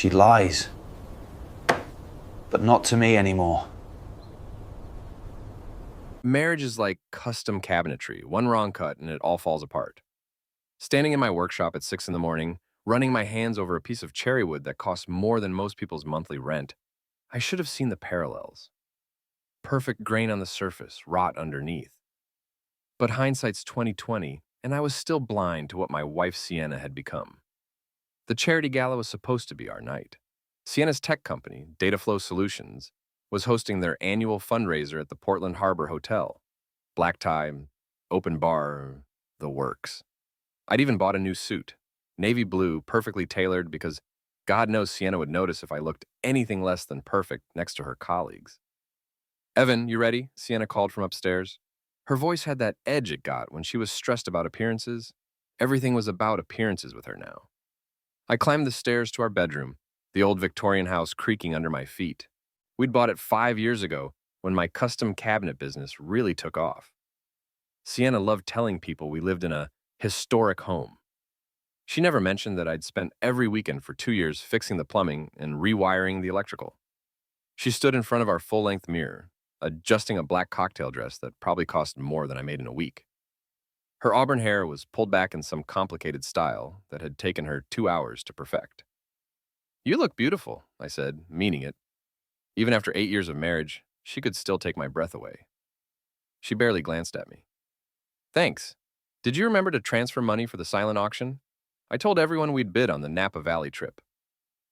She lies. But not to me anymore. Marriage is like custom cabinetry. One wrong cut and it all falls apart. Standing in my workshop at 6 in the morning, running my hands over a piece of cherry wood that costs more than most people's monthly rent, I should have seen the parallels. Perfect grain on the surface, rot underneath. But hindsight's 2020, and I was still blind to what my wife Sienna had become. The charity gala was supposed to be our night. Sienna's tech company, Dataflow Solutions, was hosting their annual fundraiser at the Portland Harbor Hotel. Black tie, open bar, the works. I'd even bought a new suit, navy blue, perfectly tailored because God knows Sienna would notice if I looked anything less than perfect next to her colleagues. "Evan, you ready?" Sienna called from upstairs. Her voice had that edge it got when she was stressed about appearances. Everything was about appearances with her now. I climbed the stairs to our bedroom, the old Victorian house creaking under my feet. We'd bought it 5 years ago when my custom cabinet business really took off. Sienna loved telling people we lived in a historic home. She never mentioned that I'd spent every weekend for 2 years fixing the plumbing and rewiring the electrical. She stood in front of our full-length mirror, adjusting a black cocktail dress that probably cost more than I made in a week. Her auburn hair was pulled back in some complicated style that had taken her 2 hours to perfect. "You look beautiful," I said, meaning it. Even after 8 years of marriage, she could still take my breath away. She barely glanced at me. "Thanks. Did you remember to transfer money for the silent auction? I told everyone we'd bid on the Napa Valley trip."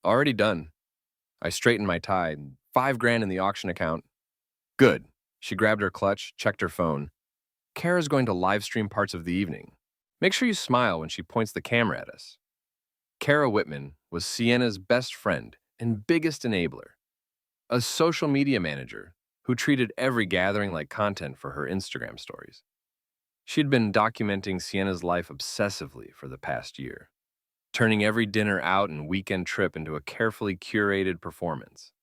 "Already done." I straightened my tie. $5,000 in the auction account. "Good." She grabbed her clutch, checked her phone. "Kara's going to live stream parts of the evening. Make sure you smile when she points the camera at us." Kara Whitman was Sienna's best friend and biggest enabler. A social media manager who treated every gathering like content for her Instagram stories. She'd been documenting Sienna's life obsessively for the past year, turning every dinner out and weekend trip into a carefully curated performance.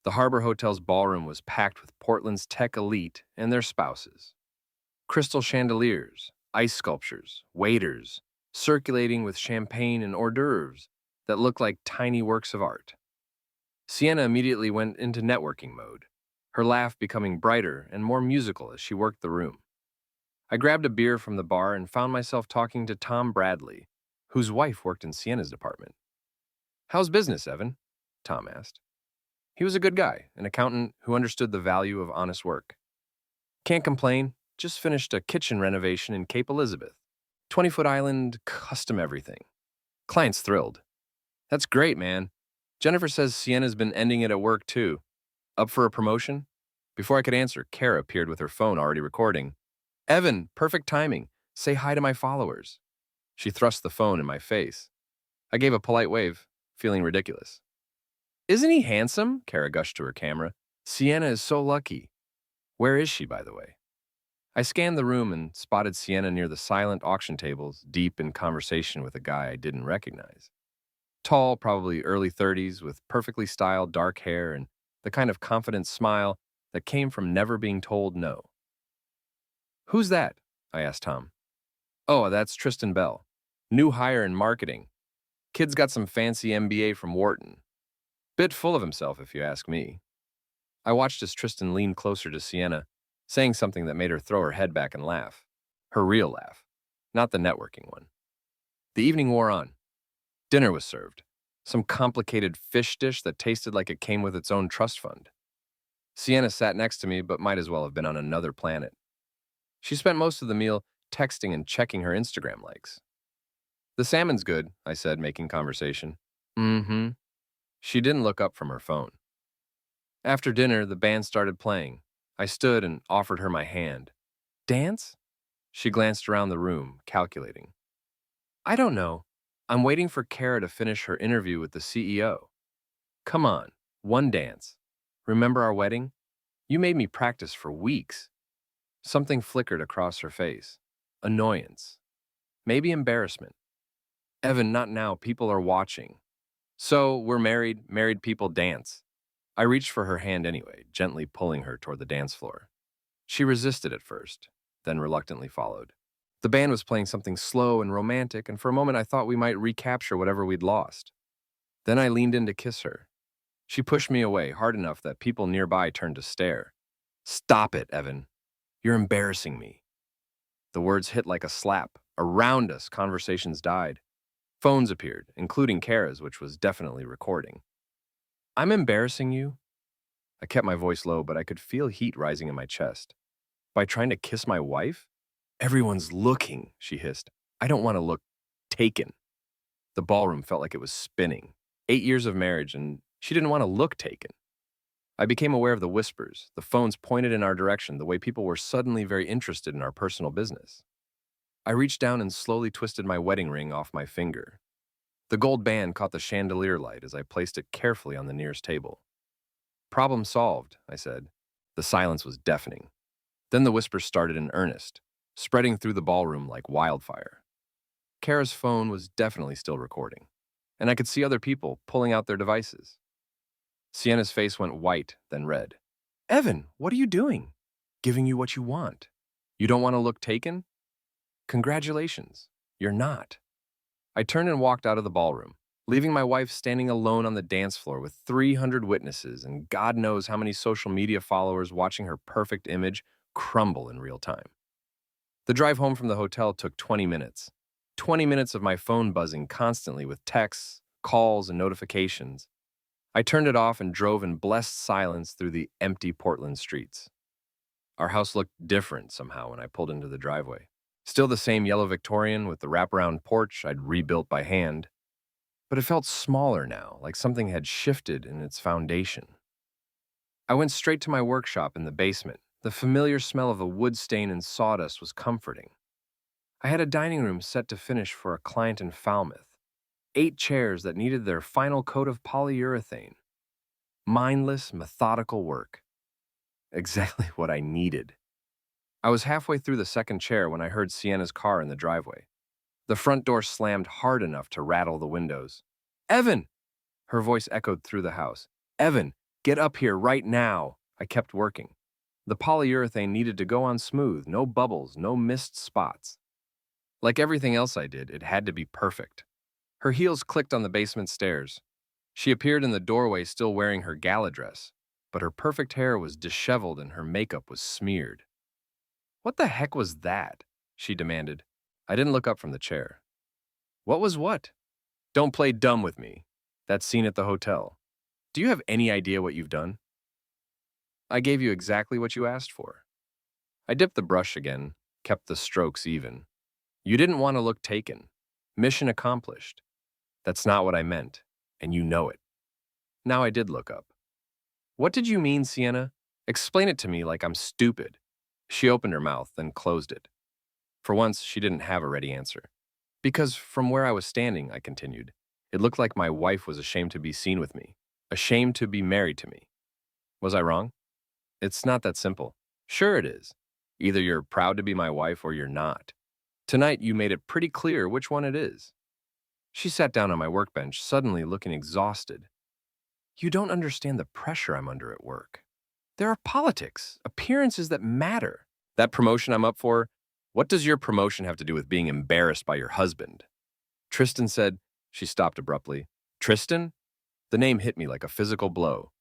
The Harbor Hotel's ballroom was packed with Portland's tech elite and their spouses. Crystal chandeliers, ice sculptures, waiters, circulating with champagne and hors d'oeuvres that looked like tiny works of art. Sienna immediately went into networking mode, her laugh becoming brighter and more musical as she worked the room. I grabbed a beer from the bar and found myself talking to Tom Bradley, whose wife worked in Sienna's department. "How's business, Evan?" Tom asked. He was a good guy, an accountant who understood the value of honest work. "Can't complain, just finished a kitchen renovation in Cape Elizabeth. 20-foot island, custom everything. Client's thrilled." "That's great, man. Jennifer says Sienna's been ending it at work, too. Up for a promotion?" Before I could answer, Kara appeared with her phone already recording. "Evan, perfect timing. Say hi to my followers." She thrust the phone in my face. I gave a polite wave, feeling ridiculous. "Isn't he handsome?" Kara gushed to her camera. "Sienna is so lucky." "Where is she, by the way?" I scanned the room and spotted Sienna near the silent auction tables, deep in conversation with a guy I didn't recognize. Tall, probably early 30s, with perfectly styled dark hair and the kind of confident smile that came from never being told no. "Who's that?" I asked Tom. "Oh, that's Tristan Bell. New hire in marketing. Kid's got some fancy MBA from Wharton. Bit full of himself, if you ask me." I watched as Tristan leaned closer to Sienna, saying something that made her throw her head back and laugh. Her real laugh, not the networking one. The evening wore on. Dinner was served, some complicated fish dish that tasted like it came with its own trust fund. Sienna sat next to me, but might as well have been on another planet. She spent most of the meal texting and checking her Instagram likes. "The salmon's good," I said, making conversation. "Mm-hmm." She didn't look up from her phone. After dinner, the band started playing. I stood and offered her my hand. "Dance?" She glanced around the room, calculating. "I don't know. I'm waiting for Kara to finish her interview with the CEO. Come on, one dance. Remember our wedding? You made me practice for weeks." Something flickered across her face. Annoyance. Maybe embarrassment. "Evan, not now. People are watching." "So, we're married. Married people dance." I reached for her hand anyway, gently pulling her toward the dance floor. She resisted at first, then reluctantly followed. The band was playing something slow and romantic, and for a moment I thought we might recapture whatever we'd lost. Then I leaned in to kiss her. She pushed me away hard enough that people nearby turned to stare. "Stop it, Evan. You're embarrassing me." The words hit like a slap. Around us, conversations died. Phones appeared, including Kara's, which was definitely recording. "I'm embarrassing you?" I kept my voice low, but I could feel heat rising in my chest. "By trying to kiss my wife?" "Everyone's looking," she hissed. "I don't want to look taken." The ballroom felt like it was spinning. 8 years of marriage, and she didn't want to look taken. I became aware of the whispers, the phones pointed in our direction, the way people were suddenly very interested in our personal business. I reached down and slowly twisted my wedding ring off my finger. The gold band caught the chandelier light as I placed it carefully on the nearest table. "Problem solved," I said. The silence was deafening. Then the whispers started in earnest, spreading through the ballroom like wildfire. Kara's phone was definitely still recording, and I could see other people pulling out their devices. Sienna's face went white, then red. "Evan, what are you doing?" "Giving you what you want. You don't want to look taken?" "Congratulations. You're not." I turned and walked out of the ballroom, leaving my wife standing alone on the dance floor with 300 witnesses and God knows how many social media followers watching her perfect image crumble in real time. The drive home from the hotel took 20 minutes. 20 minutes of my phone buzzing constantly with texts, calls, and notifications. I turned it off and drove in blessed silence through the empty Portland streets. Our house looked different somehow when I pulled into the driveway. Still the same yellow Victorian with the wraparound porch I'd rebuilt by hand, but it felt smaller now, like something had shifted in its foundation. I went straight to my workshop in the basement. The familiar smell of the wood stain and sawdust was comforting. I had a dining room set to finish for a client in Falmouth. 8 chairs that needed their final coat of polyurethane. Mindless, methodical work. Exactly what I needed. I was halfway through the second chair when I heard Sienna's car in the driveway. The front door slammed hard enough to rattle the windows. "Evan!" Her voice echoed through the house. "Evan, get up here right now." I kept working. The polyurethane needed to go on smooth, no bubbles, no missed spots. Like everything else I did, it had to be perfect. Her heels clicked on the basement stairs. She appeared in the doorway still wearing her gala dress, but her perfect hair was disheveled and her makeup was smeared. "What the heck was that?" she demanded. I didn't look up from the chair. "What was what?" "Don't play dumb with me. That scene at the hotel. Do you have any idea what you've done?" "I gave you exactly what you asked for." I dipped the brush again, kept the strokes even. "You didn't want to look taken. Mission accomplished." "That's not what I meant, and you know it." Now I did look up. "What did you mean, Sienna? Explain it to me like I'm stupid." She opened her mouth, then closed it. For once, she didn't have a ready answer. "Because from where I was standing," I continued, "it looked like my wife was ashamed to be seen with me, ashamed to be married to me." Was I wrong? It's not that simple. Sure it is. Either you're proud to be my wife or you're not. Tonight, you made it pretty clear which one it is. She sat down on my workbench, suddenly looking exhausted. "You don't understand the pressure I'm under at work. There are politics, appearances that matter. That promotion I'm up for, what does your promotion have to do with being embarrassed by your husband?" Tristan said. She stopped abruptly. "Tristan?" The name hit me like a physical blow.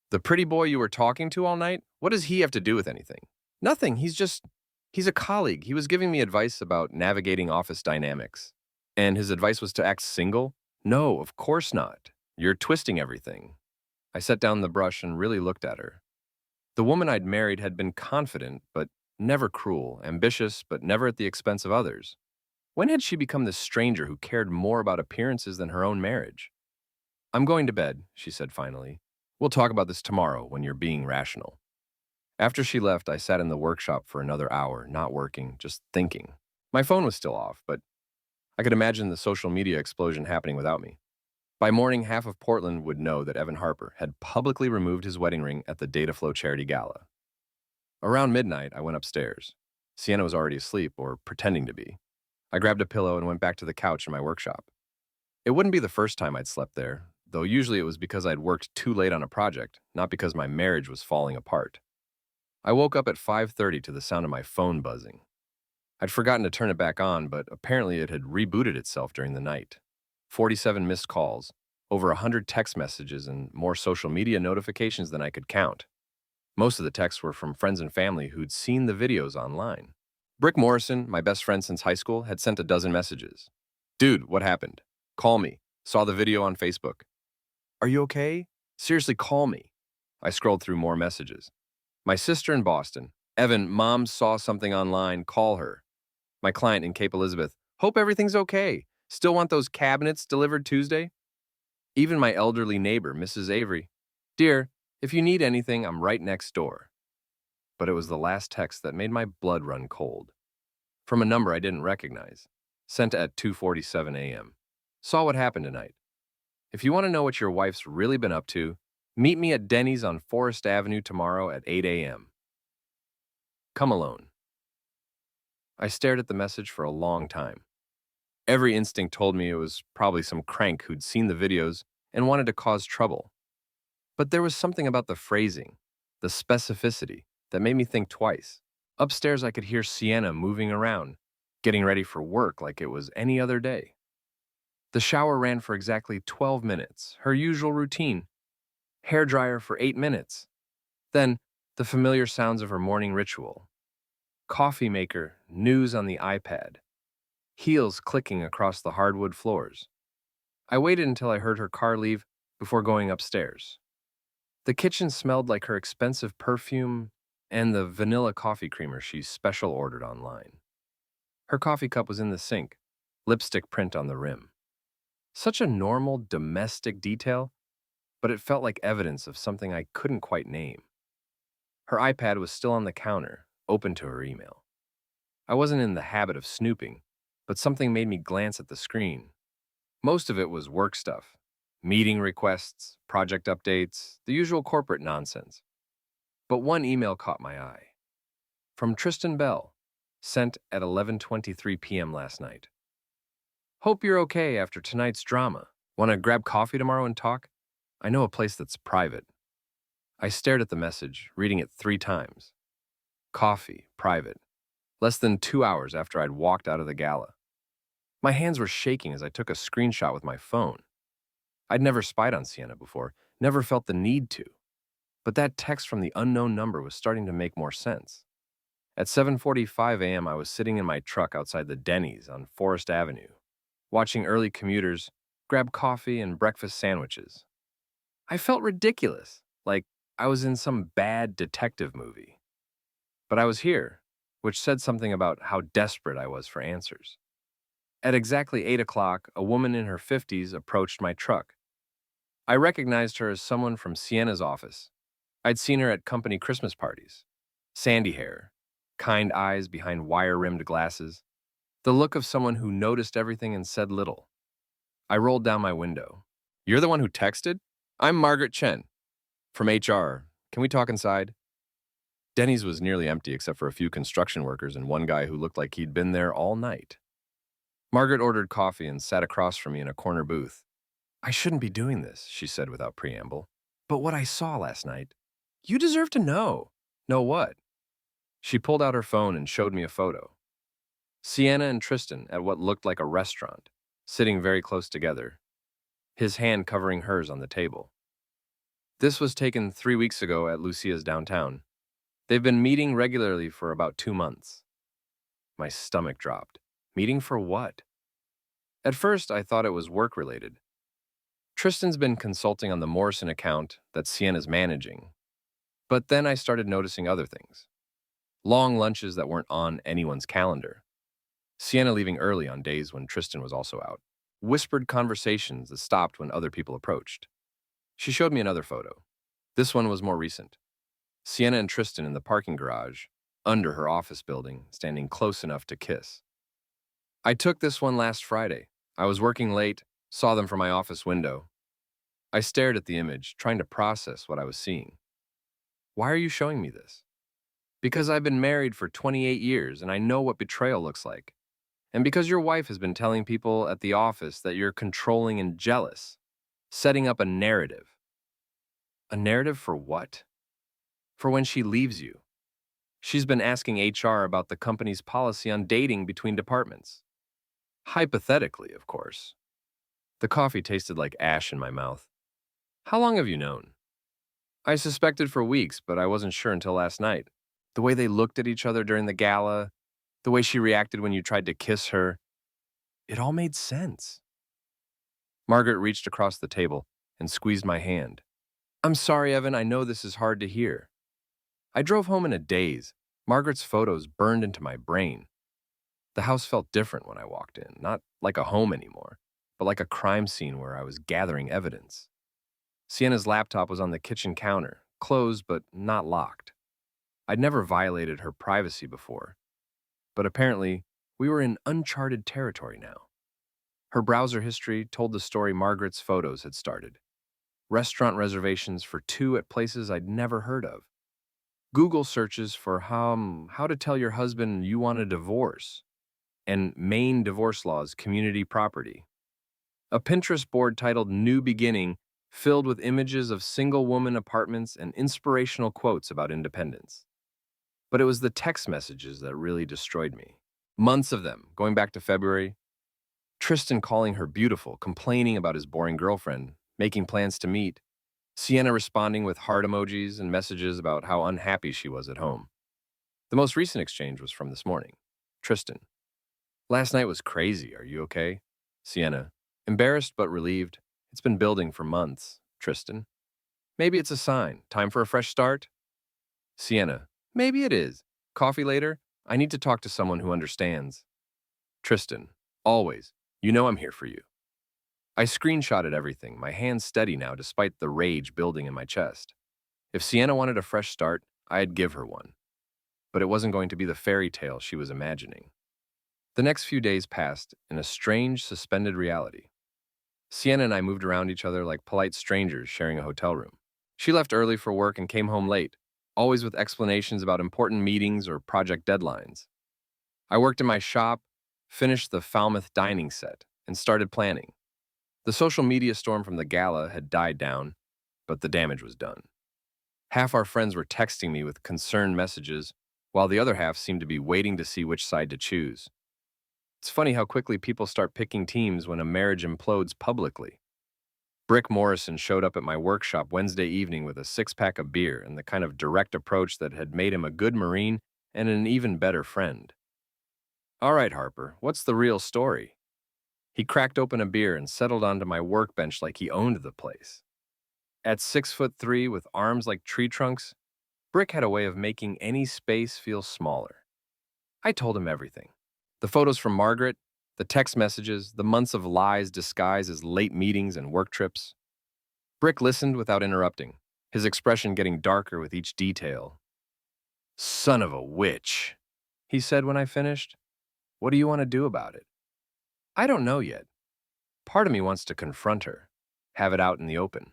"The pretty boy you were talking to all night? What does he have to do with anything?" "Nothing, he's a colleague. He was giving me advice about navigating office dynamics." "And his advice was to act single?" "No, of course not. You're twisting everything." I set down the brush and really looked at her. The woman I'd married had been confident, but never cruel, ambitious, but never at the expense of others. When had she become this stranger who cared more about appearances than her own marriage? "I'm going to bed," she said finally. "We'll talk about this tomorrow when you're being rational." After she left, I sat in the workshop for another hour, not working, just thinking. My phone was still off, but I could imagine the social media explosion happening without me. By morning, half of Portland would know that Evan Harper had publicly removed his wedding ring at the Dataflow charity gala. Around midnight, I went upstairs. Sienna was already asleep, or pretending to be. I grabbed a pillow and went back to the couch in my workshop. It wouldn't be the first time I'd slept there, though usually it was because I'd worked too late on a project, not because my marriage was falling apart. I woke up at 5:30 to the sound of my phone buzzing. I'd forgotten to turn it back on, but apparently it had rebooted itself during the night. 47 missed calls, over 100 text messages and more social media notifications than I could count. Most of the texts were from friends and family who'd seen the videos online. Brick Morrison, my best friend since high school, had sent a dozen messages. Dude, what happened? Call me. Saw the video on Facebook. Are you okay? Seriously, call me. I scrolled through more messages. My sister in Boston. Evan, mom saw something online. Call her. My client in Cape Elizabeth. Hope everything's okay. Still want those cabinets delivered Tuesday? Even my elderly neighbor, Mrs. Avery. Dear, if you need anything, I'm right next door. But it was the last text that made my blood run cold. From a number I didn't recognize. Sent at 2:47 a.m. Saw what happened tonight. If you want to know what your wife's really been up to, meet me at Denny's on Forest Avenue tomorrow at 8 a.m. Come alone. I stared at the message for a long time. Every instinct told me it was probably some crank who'd seen the videos and wanted to cause trouble. But there was something about the phrasing, the specificity, that made me think twice. Upstairs, I could hear Sienna moving around, getting ready for work like it was any other day. The shower ran for exactly 12 minutes, her usual routine. Hair dryer for 8 minutes. Then, the familiar sounds of her morning ritual. Coffee maker, news on the iPad. Heels clicking across the hardwood floors. I waited until I heard her car leave before going upstairs. The kitchen smelled like her expensive perfume and the vanilla coffee creamer she special ordered online. Her coffee cup was in the sink, lipstick print on the rim. Such a normal, domestic detail, but it felt like evidence of something I couldn't quite name. Her iPad was still on the counter, open to her email. I wasn't in the habit of snooping, but something made me glance at the screen. Most of it was work stuff. Meeting requests, project updates, the usual corporate nonsense. But one email caught my eye. From Tristan Bell, sent at 11:23 p.m. last night. Hope you're okay after tonight's drama. Want to grab coffee tomorrow and talk? I know a place that's private. I stared at the message, reading it 3 times. Coffee, private. Less than 2 hours after I'd walked out of the gala. My hands were shaking as I took a screenshot with my phone. I'd never spied on Sienna before, never felt the need to. But that text from the unknown number was starting to make more sense. At 7:45 a.m., I was sitting in my truck outside the Denny's on Forest Avenue, watching early commuters grab coffee and breakfast sandwiches. I felt ridiculous, like I was in some bad detective movie. But I was here, which said something about how desperate I was for answers. At exactly 8 o'clock, a woman in her 50s approached my truck. I recognized her as someone from Sienna's office. I'd seen her at company Christmas parties. Sandy hair, kind eyes behind wire-rimmed glasses, the look of someone who noticed everything and said little. I rolled down my window. You're the one who texted? I'm Margaret Chen, from HR. Can we talk inside? Denny's was nearly empty except for a few construction workers and one guy who looked like he'd been there all night. Margaret ordered coffee and sat across from me in a corner booth. I shouldn't be doing this, she said without preamble. But what I saw last night, you deserve to know. Know what? She pulled out her phone and showed me a photo. Sienna and Tristan at what looked like a restaurant, sitting very close together, his hand covering hers on the table. This was taken 3 weeks ago at Lucia's downtown. They've been meeting regularly for about 2 months. My stomach dropped. Meeting for what? At first, I thought it was work-related. Tristan's been consulting on the Morrison account that Sienna's managing. But then I started noticing other things. Long lunches that weren't on anyone's calendar. Sienna leaving early on days when Tristan was also out. Whispered conversations that stopped when other people approached. She showed me another photo. This one was more recent. Sienna and Tristan in the parking garage, under her office building, standing close enough to kiss. I took this one last Friday. I was working late, saw them from my office window. I stared at the image, trying to process what I was seeing. Why are you showing me this? Because I've been married for 28 years and I know what betrayal looks like. And because your wife has been telling people at the office that you're controlling and jealous, setting up a narrative. A narrative for what? For when she leaves you. She's been asking HR about the company's policy on dating between departments. Hypothetically, of course. The coffee tasted like ash in my mouth. How long have you known? I suspected for weeks, but I wasn't sure until last night. The way they looked at each other during the gala, the way she reacted when you tried to kiss her, it all made sense. Margaret reached across the table and squeezed my hand. I'm sorry, Evan, I know this is hard to hear. I drove home in a daze. Margaret's photos burned into my brain. The house felt different when I walked in, not like a home anymore, but like a crime scene where I was gathering evidence. Sienna's laptop was on the kitchen counter, closed but not locked. I'd never violated her privacy before, but apparently we were in uncharted territory now. Her browser history told the story Margaret's photos had started. Restaurant reservations for two at places I'd never heard of. Google searches for how to tell your husband you want a divorce, and Maine divorce laws community property. A Pinterest board titled New Beginning filled with images of single-woman apartments and inspirational quotes about independence. But it was the text messages that really destroyed me. Months of them, going back to February. Tristan calling her beautiful, complaining about his boring girlfriend, making plans to meet. Sienna responding with heart emojis and messages about how unhappy she was at home. The most recent exchange was from this morning. Tristan. Last night was crazy. Are you okay? Sienna. Embarrassed but relieved. It's been building for months. Tristan. Maybe it's a sign. Time for a fresh start? Sienna. Maybe it is. Coffee later? I need to talk to someone who understands. Tristan. Always. You know I'm here for you. I screenshotted everything, my hands steady now despite the rage building in my chest. If Sienna wanted a fresh start, I'd give her one. But it wasn't going to be the fairy tale she was imagining. The next few days passed in a strange, suspended reality. Sienna and I moved around each other like polite strangers sharing a hotel room. She left early for work and came home late, always with explanations about important meetings or project deadlines. I worked in my shop, finished the Falmouth dining set, and started planning. The social media storm from the gala had died down, but the damage was done. Half our friends were texting me with concerned messages, while the other half seemed to be waiting to see which side to choose. It's funny how quickly people start picking teams when a marriage implodes publicly. Brick Morrison showed up at my workshop Wednesday evening with a six-pack of beer and the kind of direct approach that had made him a good Marine and an even better friend. All right, Harper, what's the real story? He cracked open a beer and settled onto my workbench like he owned the place. At 6'3" with arms like tree trunks, Brick had a way of making any space feel smaller. I told him everything. The photos from Margaret, the text messages, the months of lies disguised as late meetings and work trips. Brick listened without interrupting, his expression getting darker with each detail. Son of a witch, he said when I finished. What do you want to do about it? I don't know yet. Part of me wants to confront her, have it out in the open.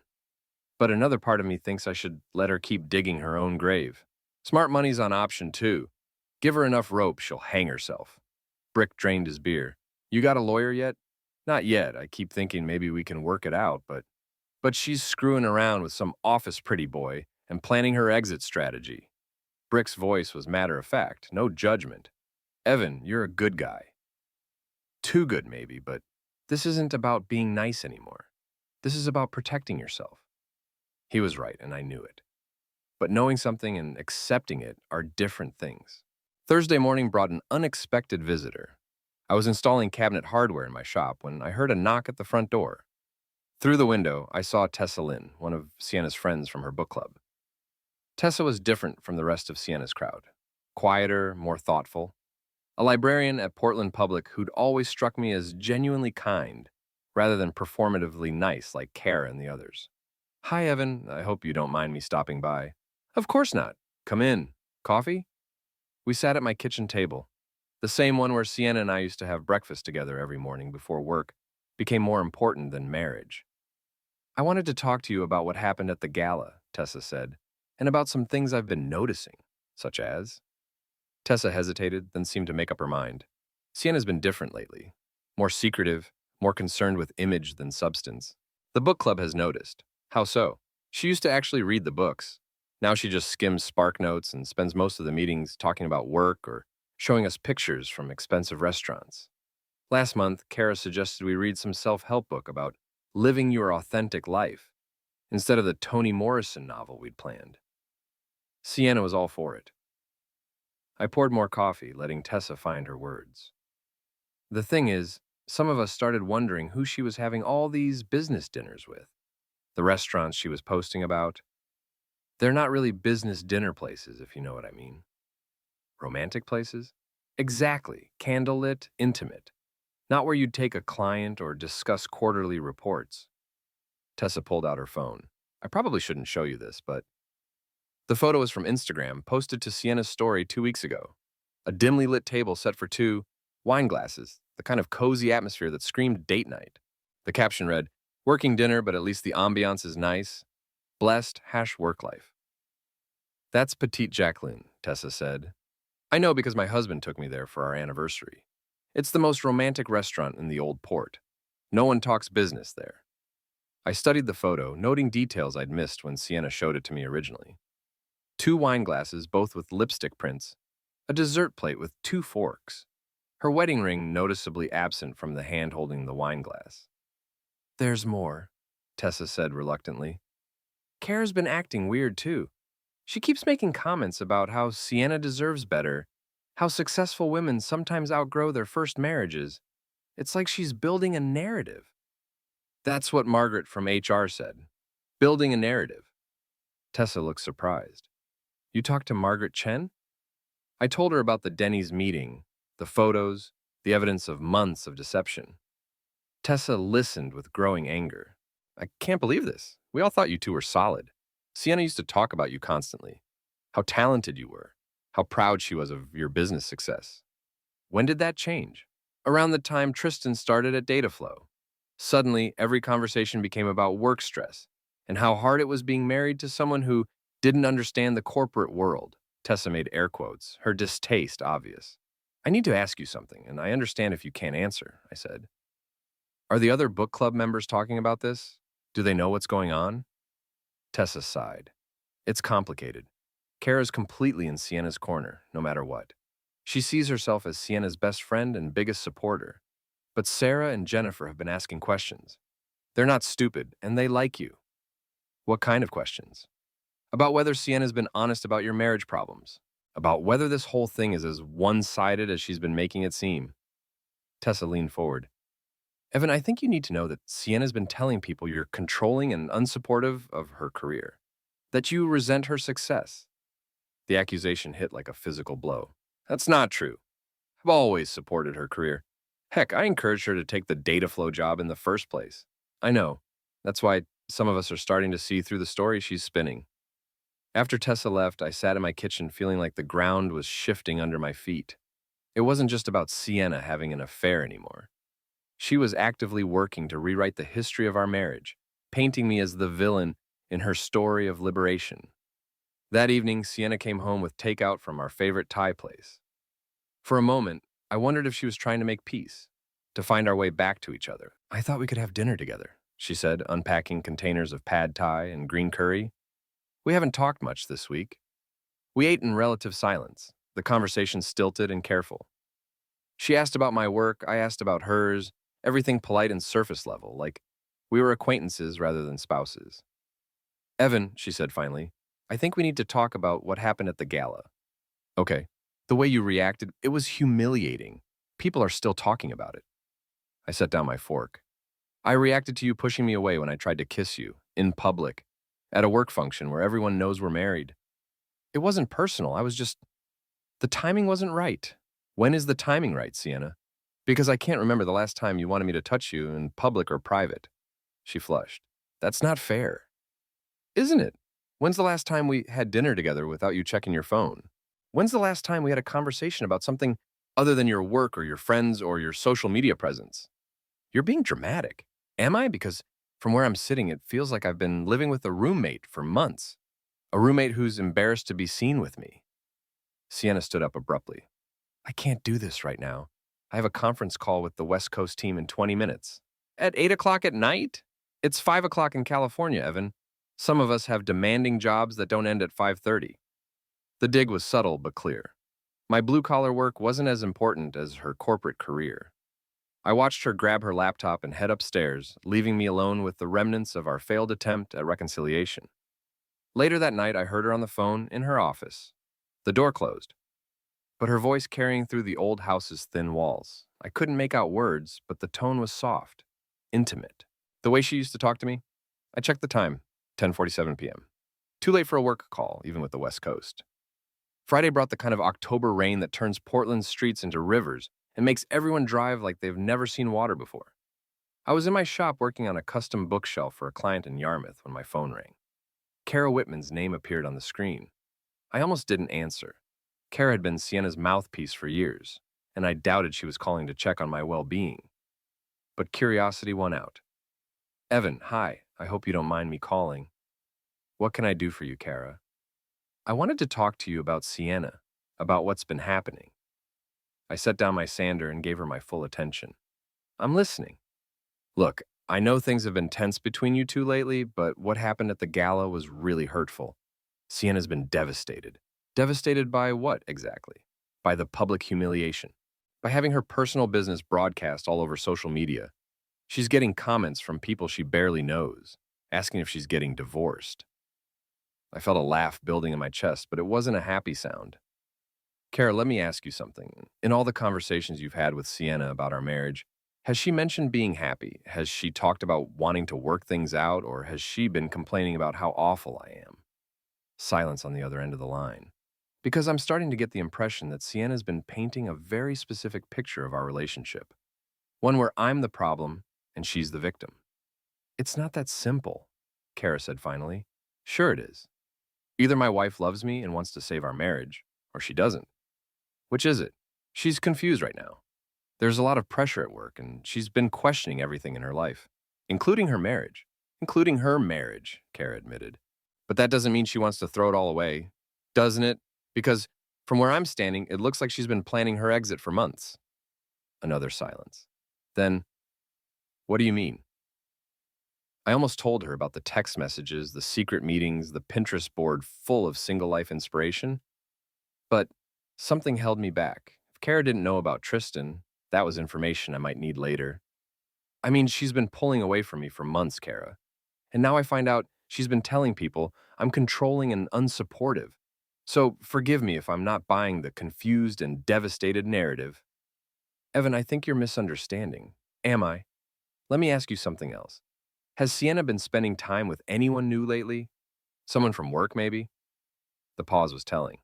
But another part of me thinks I should let her keep digging her own grave. Smart money's on option 2. Give her enough rope, she'll hang herself. Brick drained his beer. You got a lawyer yet? Not yet. I keep thinking maybe we can work it out, but she's screwing around with some office pretty boy and planning her exit strategy. Brick's voice was matter of fact, no judgment. Evan, you're a good guy. Too good, maybe, but this isn't about being nice anymore. This is about protecting yourself. He was right, and I knew it. But knowing something and accepting it are different things. Thursday morning brought an unexpected visitor. I was installing cabinet hardware in my shop when I heard a knock at the front door. Through the window, I saw Tessa Lynn, one of Sienna's friends from her book club. Tessa was different from the rest of Sienna's crowd. Quieter, more thoughtful. A librarian at Portland Public who'd always struck me as genuinely kind, rather than performatively nice like Kara and the others. Hi, Evan. I hope you don't mind me stopping by. Of course not. Come in. Coffee? We sat at my kitchen table. The same one where Sienna and I used to have breakfast together every morning before work became more important than marriage. I wanted to talk to you about what happened at the gala, Tessa said, and about some things I've been noticing, such as... Tessa hesitated, then seemed to make up her mind. Sienna's been different lately. More secretive, more concerned with image than substance. The book club has noticed. How so? She used to actually read the books. Now she just skims Spark Notes and spends most of the meetings talking about work or showing us pictures from expensive restaurants. Last month, Kara suggested we read some self-help book about living your authentic life, instead of the Toni Morrison novel we'd planned. Sienna was all for it. I poured more coffee, letting Tessa find her words. The thing is, some of us started wondering who she was having all these business dinners with. The restaurants she was posting about. They're not really business dinner places, if you know what I mean. Romantic places? Exactly. Candlelit, intimate. Not where you'd take a client or discuss quarterly reports. Tessa pulled out her phone. I probably shouldn't show you this, but the photo is from Instagram, posted to Sienna's story 2 weeks ago. A dimly lit table set for 2 wine glasses, the kind of cozy atmosphere that screamed date night. The caption read, "Working dinner, but at least the ambiance is nice. Blessed # work life." That's Petite Jacqueline, Tessa said. I know because my husband took me there for our anniversary. It's the most romantic restaurant in the old port. No one talks business there. I studied the photo, noting details I'd missed when Sienna showed it to me originally. 2 wine glasses, both with lipstick prints. A dessert plate with 2 forks. Her wedding ring noticeably absent from the hand holding the wine glass. There's more, Tessa said reluctantly. Kara's been acting weird too. She keeps making comments about how Sienna deserves better, how successful women sometimes outgrow their first marriages. It's like she's building a narrative. That's what Margaret from HR said. Building a narrative. Tessa looked surprised. You talked to Margaret Chen? I told her about the Denny's meeting, the photos, the evidence of months of deception. Tessa listened with growing anger. I can't believe this. We all thought you two were solid. Sienna used to talk about you constantly. How talented you were. How proud she was of your business success. When did that change? Around the time Tristan started at Dataflow. Suddenly, every conversation became about work stress and how hard it was being married to someone who didn't understand the corporate world. Tessa made air quotes, her distaste obvious. I need to ask you something, and I understand if you can't answer, I said. Are the other book club members talking about this? Do they know what's going on? Tessa sighed. It's complicated. Kara's completely in Sienna's corner, no matter what. She sees herself as Sienna's best friend and biggest supporter. But Sarah and Jennifer have been asking questions. They're not stupid, and they like you. What kind of questions? About whether Sienna's been honest about your marriage problems. About whether this whole thing is as one-sided as she's been making it seem. Tessa leaned forward. Evan, I think you need to know that Sienna's been telling people you're controlling and unsupportive of her career. That you resent her success. The accusation hit like a physical blow. That's not true. I've always supported her career. Heck, I encouraged her to take the Dataflow job in the first place. I know. That's why some of us are starting to see through the story she's spinning. After Tessa left, I sat in my kitchen feeling like the ground was shifting under my feet. It wasn't just about Sienna having an affair anymore. She was actively working to rewrite the history of our marriage, painting me as the villain in her story of liberation. That evening, Sienna came home with takeout from our favorite Thai place. For a moment, I wondered if she was trying to make peace, to find our way back to each other. I thought we could have dinner together, she said, unpacking containers of pad thai and green curry. We haven't talked much this week. We ate in relative silence, the conversation stilted and careful. She asked about my work, I asked about hers, everything polite and surface level, like we were acquaintances rather than spouses. Evan, she said finally, I think we need to talk about what happened at the gala. Okay. The way you reacted, it was humiliating. People are still talking about it. I set down my fork. I reacted to you pushing me away when I tried to kiss you, in public, at a work function where everyone knows we're married. It wasn't personal, the timing wasn't right. When is the timing right, Sienna? Because I can't remember the last time you wanted me to touch you in public or private. She flushed. That's not fair. Isn't it? When's the last time we had dinner together without you checking your phone? When's the last time we had a conversation about something other than your work or your friends or your social media presence? You're being dramatic. Am I? Because from where I'm sitting, it feels like I've been living with a roommate for months. A roommate who's embarrassed to be seen with me. Sienna stood up abruptly. I can't do this right now. I have a conference call with the West Coast team in 20 minutes. At 8 o'clock at night? It's 5 o'clock in California, Evan. Some of us have demanding jobs that don't end at 5:30. The dig was subtle but clear. My blue-collar work wasn't as important as her corporate career. I watched her grab her laptop and head upstairs, leaving me alone with the remnants of our failed attempt at reconciliation. Later that night, I heard her on the phone in her office. The door closed, but her voice carrying through the old house's thin walls. I couldn't make out words, but the tone was soft, intimate. The way she used to talk to me? I checked the time, 10:47 p.m. Too late for a work call, even with the West Coast. Friday brought the kind of October rain that turns Portland's streets into rivers and makes everyone drive like they've never seen water before. I was in my shop working on a custom bookshelf for a client in Yarmouth when my phone rang. Kara Whitman's name appeared on the screen. I almost didn't answer. Kara had been Sienna's mouthpiece for years, and I doubted she was calling to check on my well-being. But curiosity won out. Evan, hi. I hope you don't mind me calling. What can I do for you, Kara? I wanted to talk to you about Sienna, about what's been happening. I set down my sander and gave her my full attention. I'm listening. Look, I know things have been tense between you two lately, but what happened at the gala was really hurtful. Sienna's been devastated. Devastated by what, exactly? By the public humiliation. By having her personal business broadcast all over social media. She's getting comments from people she barely knows, asking if she's getting divorced. I felt a laugh building in my chest, but it wasn't a happy sound. Kara, let me ask you something. In all the conversations you've had with Sienna about our marriage, has she mentioned being happy? Has she talked about wanting to work things out, or has she been complaining about how awful I am? Silence on the other end of the line. Because I'm starting to get the impression that Sienna's been painting a very specific picture of our relationship. One where I'm the problem and she's the victim. It's not that simple, Kara said finally. Sure it is. Either my wife loves me and wants to save our marriage, or she doesn't. Which is it? She's confused right now. There's a lot of pressure at work, and she's been questioning everything in her life, including her marriage. Including her marriage, Kara admitted. But that doesn't mean she wants to throw it all away, doesn't it? Because from where I'm standing, it looks like she's been planning her exit for months. Another silence. Then, what do you mean? I almost told her about the text messages, the secret meetings, the Pinterest board full of single life inspiration. But something held me back. If Kara didn't know about Tristan, that was information I might need later. I mean, she's been pulling away from me for months, Kara. And now I find out she's been telling people I'm controlling and unsupportive. So forgive me if I'm not buying the confused and devastated narrative. Evan, I think you're misunderstanding. Am I? Let me ask you something else. Has Sienna been spending time with anyone new lately? Someone from work, maybe? The pause was telling.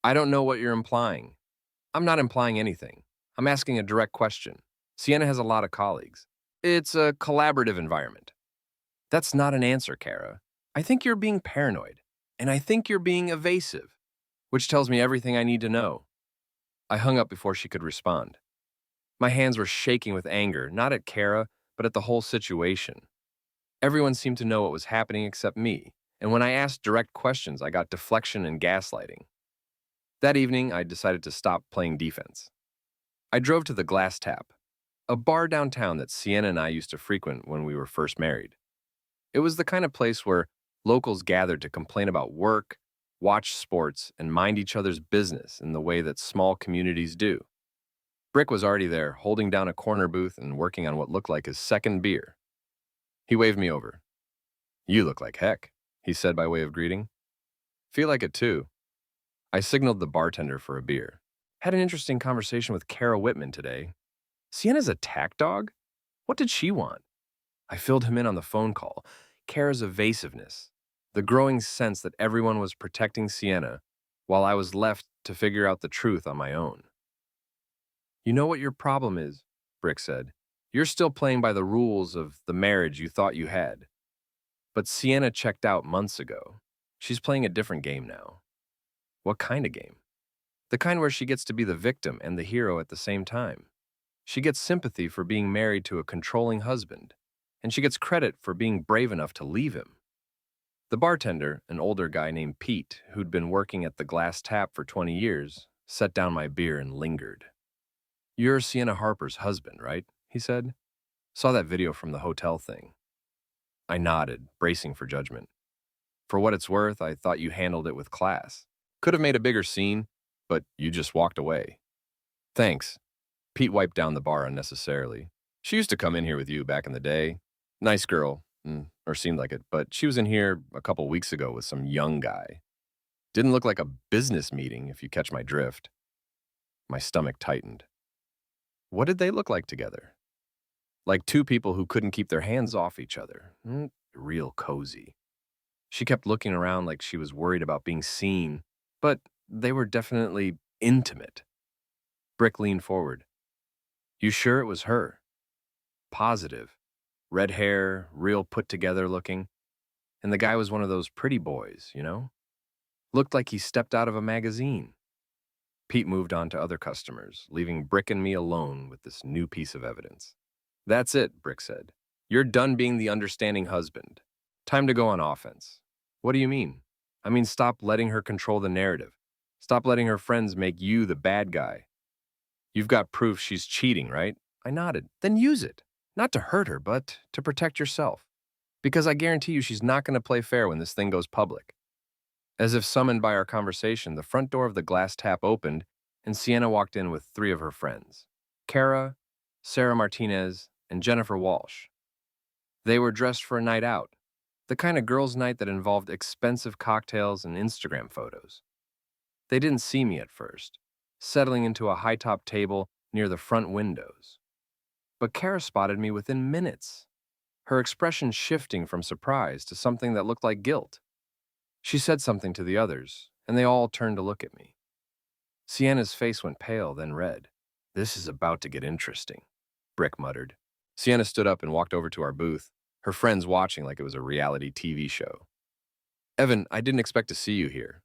I don't know what you're implying. I'm not implying anything. I'm asking a direct question. Sienna has a lot of colleagues. It's a collaborative environment. That's not an answer, Kara. I think you're being paranoid, and I think you're being evasive, which tells me everything I need to know. I hung up before she could respond. My hands were shaking with anger, not at Kara, but at the whole situation. Everyone seemed to know what was happening except me, and when I asked direct questions, I got deflection and gaslighting. That evening, I decided to stop playing defense. I drove to the Glass Tap, a bar downtown that Sienna and I used to frequent when we were first married. It was the kind of place where locals gathered to complain about work, watch sports, and mind each other's business in the way that small communities do. Brick was already there, holding down a corner booth and working on what looked like his second beer. He waved me over. You look like heck, he said by way of greeting. Feel like it too. I signaled the bartender for a beer. Had an interesting conversation with Kara Whitman today. Sienna's a tack dog? What did she want? I filled him in on the phone call. Kara's evasiveness. The growing sense that everyone was protecting Sienna while I was left to figure out the truth on my own. You know what your problem is, Brick said. You're still playing by the rules of the marriage you thought you had. But Sienna checked out months ago. She's playing a different game now. What kind of game? The kind where she gets to be the victim and the hero at the same time. She gets sympathy for being married to a controlling husband, and she gets credit for being brave enough to leave him. The bartender, an older guy named Pete, who'd been working at the Glass Tap for 20 years, set down my beer and lingered. You're Sienna Harper's husband, right? He said. Saw that video from the hotel thing. I nodded, bracing for judgment. For what it's worth, I thought you handled it with class. Could have made a bigger scene, but you just walked away. Thanks. Pete wiped down the bar unnecessarily. She used to come in here with you back in the day. Nice girl, or seemed like it, but she was in here a couple weeks ago with some young guy. Didn't look like a business meeting, if you catch my drift. My stomach tightened. What did they look like together? Like two people who couldn't keep their hands off each other. Real cozy. She kept looking around like she was worried about being seen, but they were definitely intimate. Brick leaned forward. You sure it was her? Positive. Red hair, real put together looking. And the guy was one of those pretty boys, you know? Looked like he stepped out of a magazine. Pete moved on to other customers, leaving Brick and me alone with this new piece of evidence. That's it, Brick said. You're done being the understanding husband. Time to go on offense. What do you mean? I mean, stop letting her control the narrative. Stop letting her friends make you the bad guy. You've got proof she's cheating, right? I nodded. Then use it. Not to hurt her, but to protect yourself. Because I guarantee you she's not going to play fair when this thing goes public. As if summoned by our conversation, the front door of the glass tap opened, and Sienna walked in with three of her friends. Kara, Sarah Martinez, and Jennifer Walsh. They were dressed for a night out, the kind of girls' night that involved expensive cocktails and Instagram photos. They didn't see me at first, settling into a high-top table near the front windows. But Kara spotted me within minutes, her expression shifting from surprise to something that looked like guilt. She said something to the others, and they all turned to look at me. Sienna's face went pale, then red. This is about to get interesting, Brick muttered. Sienna stood up and walked over to our booth, her friends watching like it was a reality TV show. Evan, I didn't expect to see you here.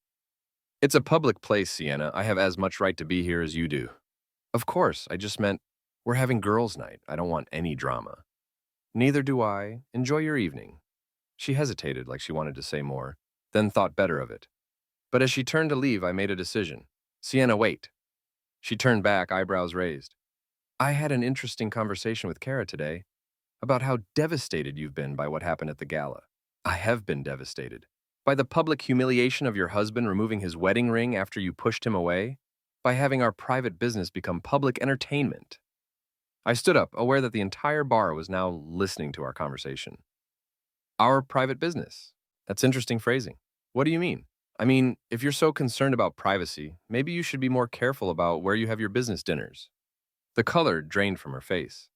It's a public place, Sienna. I have as much right to be here as you do. Of course, I just meant we're having girls' night. I don't want any drama. Neither do I. Enjoy your evening. She hesitated like she wanted to say more, then thought better of it. But as she turned to leave, I made a decision. Sienna, wait. She turned back, eyebrows raised. I had an interesting conversation with Kara today about how devastated you've been by what happened at the gala. I have been devastated. By the public humiliation of your husband removing his wedding ring after you pushed him away. By having our private business become public entertainment. I stood up, aware that the entire bar was now listening to our conversation. Our private business. That's interesting phrasing. What do you mean? I mean, if you're so concerned about privacy, maybe you should be more careful about where you have your business dinners. The color drained from her face.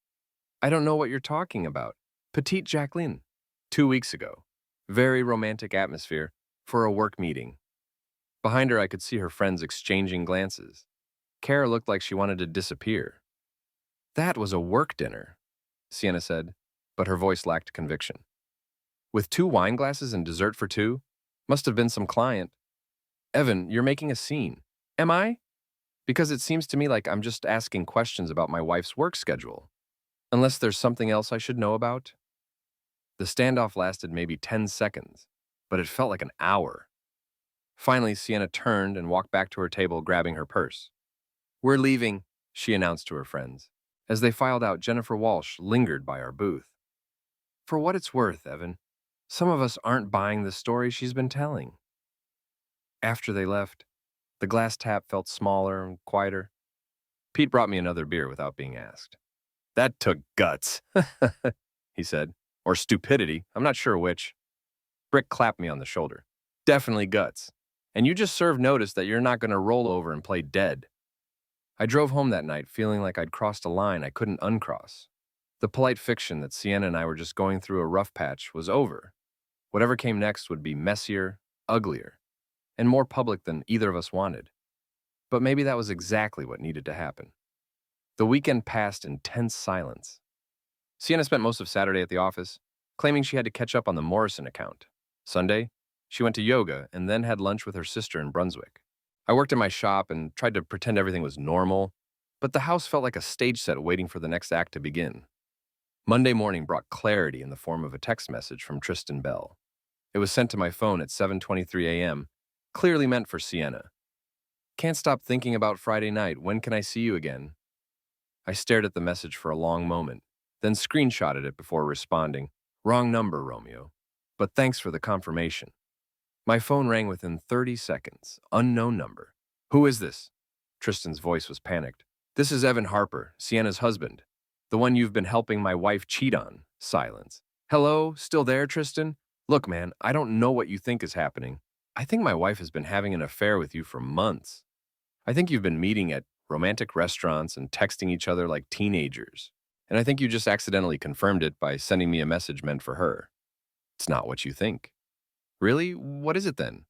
I don't know what you're talking about. Petite Jacqueline. 2 weeks ago. Very romantic atmosphere for a work meeting. Behind her, I could see her friends exchanging glances. Kara looked like she wanted to disappear. That was a work dinner, Sienna said, but her voice lacked conviction. With 2 wine glasses and dessert for 2? Must have been some client. Evan, you're making a scene. Am I? Because it seems to me like I'm just asking questions about my wife's work schedule. Unless there's something else I should know about. The standoff lasted maybe 10 seconds, but it felt like an hour. Finally, Sienna turned and walked back to her table, grabbing her purse. We're leaving, she announced to her friends. As they filed out, Jennifer Walsh lingered by our booth. For what it's worth, Evan, some of us aren't buying the story she's been telling. After they left, the glass tap felt smaller and quieter. Pete brought me another beer without being asked. That took guts, he said. Or stupidity, I'm not sure which. Brick clapped me on the shoulder. Definitely guts. And you just served notice that you're not going to roll over and play dead. I drove home that night feeling like I'd crossed a line I couldn't uncross. The polite fiction that Sienna and I were just going through a rough patch was over. Whatever came next would be messier, uglier, and more public than either of us wanted. But maybe that was exactly what needed to happen. The weekend passed in tense silence. Sienna spent most of Saturday at the office, claiming she had to catch up on the Morrison account. Sunday, she went to yoga and then had lunch with her sister in Brunswick. I worked in my shop and tried to pretend everything was normal, but the house felt like a stage set waiting for the next act to begin. Monday morning brought clarity in the form of a text message from Tristan Bell. It was sent to my phone at 7:23 a.m., clearly meant for Sienna. Can't stop thinking about Friday night. When can I see you again? I stared at the message for a long moment, then screenshotted it before responding. Wrong number, Romeo. But thanks for the confirmation. My phone rang within 30 seconds. Unknown number. Who is this? Tristan's voice was panicked. This is Evan Harper, Sienna's husband. The one you've been helping my wife cheat on. Silence. Hello? Still there, Tristan? Look, man, I don't know what you think is happening. I think my wife has been having an affair with you for months. I think you've been meeting at romantic restaurants and texting each other like teenagers. And I think you just accidentally confirmed it by sending me a message meant for her. It's not what you think. Really? What is it then?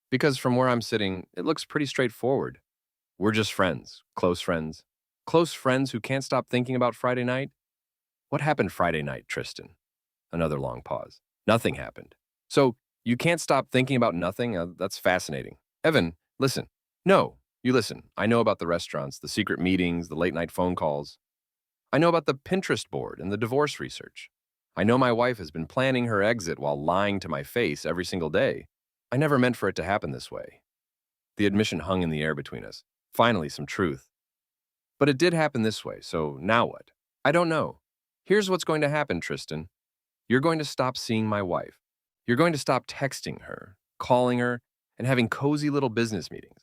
Because from where I'm sitting, it looks pretty straightforward. We're just friends, close friends. Close friends who can't stop thinking about Friday night? What happened Friday night, Tristan? Another long pause. Nothing happened. So, you can't stop thinking about nothing? That's fascinating. Evan, listen. No, you listen. I know about the restaurants, the secret meetings, the late night phone calls. I know about the Pinterest board and the divorce research. I know my wife has been planning her exit while lying to my face every single day. I never meant for it to happen this way. The admission hung in the air between us. Finally, some truth. But it did happen this way, so now what? I don't know. Here's what's going to happen, Tristan. You're going to stop seeing my wife. You're going to stop texting her, calling her, and having cozy little business meetings.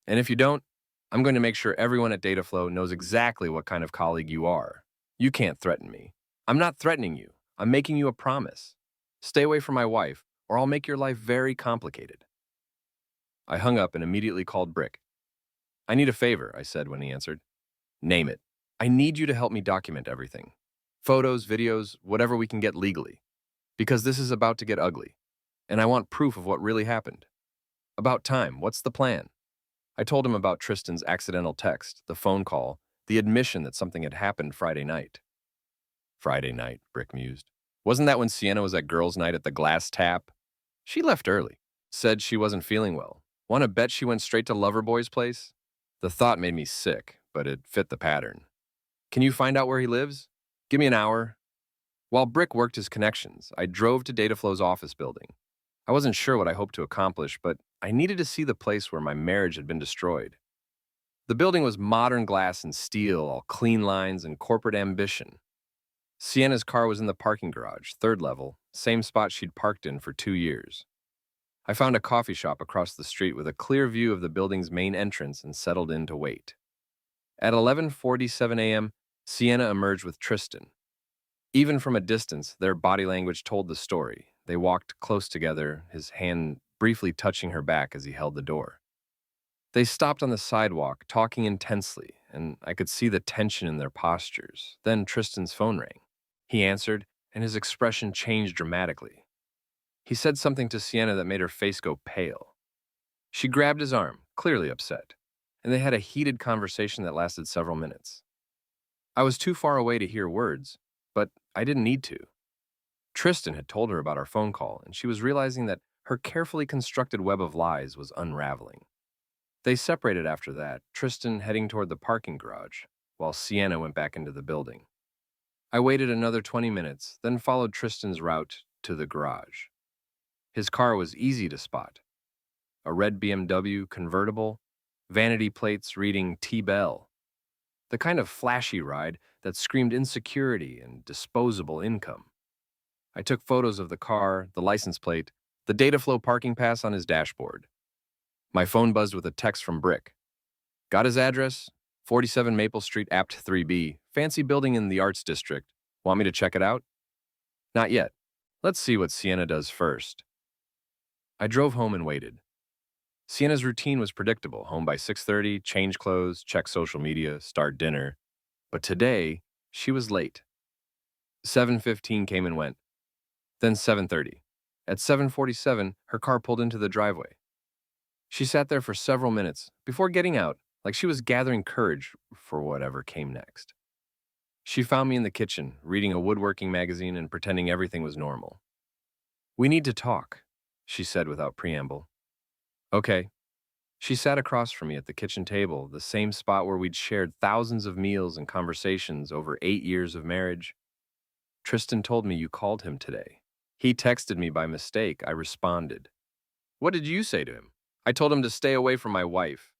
And if you don't, I'm going to make sure everyone at Dataflow knows exactly what kind of colleague you are. You can't threaten me. I'm not threatening you. I'm making you a promise. Stay away from my wife, or I'll make your life very complicated. I hung up and immediately called Brick. I need a favor, I said when he answered. Name it. I need you to help me document everything. Photos, videos, whatever we can get legally. Because this is about to get ugly. And I want proof of what really happened. About time, what's the plan? I told him about Tristan's accidental text, the phone call, the admission that something had happened Friday night. Friday night, Brick mused. Wasn't that when Sienna was at girls' night at the Glass Tap? She left early. Said she wasn't feeling well. Want to bet she went straight to Loverboy's place? The thought made me sick, but it fit the pattern. Can you find out where he lives? Give me an hour. While Brick worked his connections, I drove to Dataflow's office building. I wasn't sure what I hoped to accomplish, but I needed to see the place where my marriage had been destroyed. The building was modern glass and steel, all clean lines and corporate ambition. Sienna's car was in the parking garage, third level, same spot she'd parked in for 2 years. I found a coffee shop across the street with a clear view of the building's main entrance and settled in to wait. At 11:47 a.m., Sienna emerged with Tristan. Even from a distance, their body language told the story. They walked close together, his hand briefly touching her back as he held the door. They stopped on the sidewalk, talking intensely, and I could see the tension in their postures. Then Tristan's phone rang. He answered, and his expression changed dramatically. He said something to Sienna that made her face go pale. She grabbed his arm, clearly upset, and they had a heated conversation that lasted several minutes. I was too far away to hear words, but I didn't need to. Tristan had told her about our phone call, and she was realizing that her carefully constructed web of lies was unraveling. They separated after that, Tristan heading toward the parking garage, while Sienna went back into the building. I waited another 20 minutes, then followed Tristan's route to the garage. His car was easy to spot. A red BMW convertible, vanity plates reading T-Bell. The kind of flashy ride that screamed insecurity and disposable income. I took photos of the car, the license plate, the Dataflow parking pass on his dashboard. My phone buzzed with a text from Brick. Got his address? 47 Maple Street, Apt 3B, fancy building in the Arts District. Want me to check it out? Not yet. Let's see what Sienna does first. I drove home and waited. Sienna's routine was predictable. Home by 6:30, change clothes, check social media, start dinner. But today, she was late. 7:15 came and went. Then 7:30. At 7:47, her car pulled into the driveway. She sat there for several minutes before getting out, like she was gathering courage for whatever came next. She found me in the kitchen, reading a woodworking magazine and pretending everything was normal. We need to talk, she said without preamble. Okay. She sat across from me at the kitchen table, the same spot where we'd shared thousands of meals and conversations over 8 years of marriage. Tristan told me you called him today. He texted me by mistake. I responded. What did you say to him? I told him to stay away from my wife.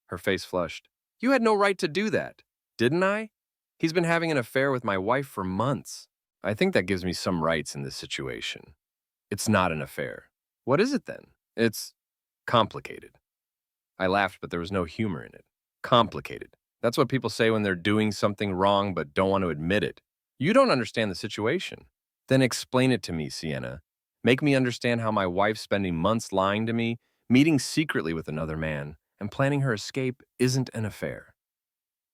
Her face flushed. You had no right to do that, didn't I? He's been having an affair with my wife for months. I think that gives me some rights in this situation. It's not an affair. What is it then? It's complicated. I laughed, but there was no humor in it. Complicated. That's what people say when they're doing something wrong but don't want to admit it. You don't understand the situation. Then explain it to me, Sienna. Make me understand how my wife's spending months lying to me, meeting secretly with another man, and planning her escape isn't an affair.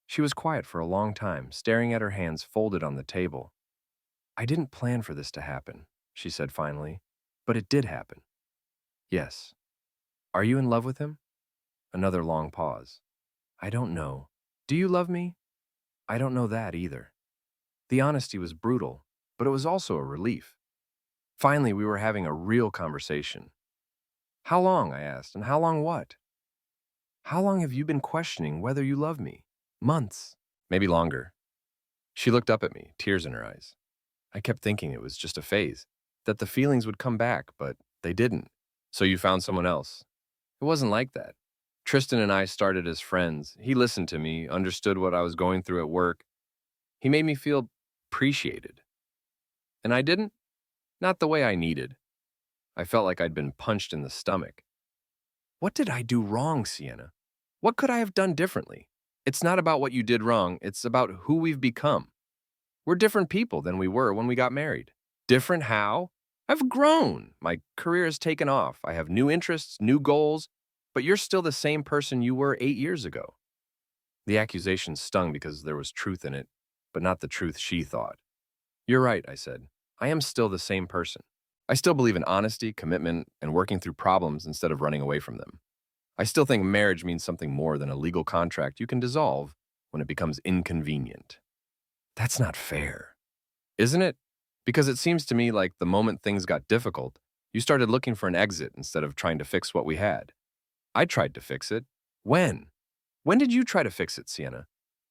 She was quiet for a long time, staring at her hands folded on the table. I didn't plan for this to happen, she said finally, but it did happen. Yes. Are you in love with him? Another long pause. I don't know. Do you love me? I don't know that either. The honesty was brutal, but it was also a relief. Finally, we were having a real conversation. How long, I asked, and how long what? How long have you been questioning whether you love me? Months, maybe longer. She looked up at me, tears in her eyes. I kept thinking it was just a phase, that the feelings would come back, but they didn't. So you found someone else. It wasn't like that. Tristan and I started as friends. He listened to me, understood what I was going through at work. He made me feel appreciated. And I didn't? Not the way I needed. I felt like I'd been punched in the stomach. What did I do wrong, Sienna? What could I have done differently? It's not about what you did wrong, it's about who we've become. We're different people than we were when we got married. Different how? I've grown. My career has taken off. I have new interests, new goals, but you're still the same person you were 8 years ago. The accusation stung because there was truth in it, but not the truth she thought. You're right, I said. I am still the same person. I still believe in honesty, commitment, and working through problems instead of running away from them. I still think marriage means something more than a legal contract you can dissolve when it becomes inconvenient. That's not fair, isn't it? Because it seems to me like the moment things got difficult, you started looking for an exit instead of trying to fix what we had. I tried to fix it. When? When did you try to fix it, Sienna?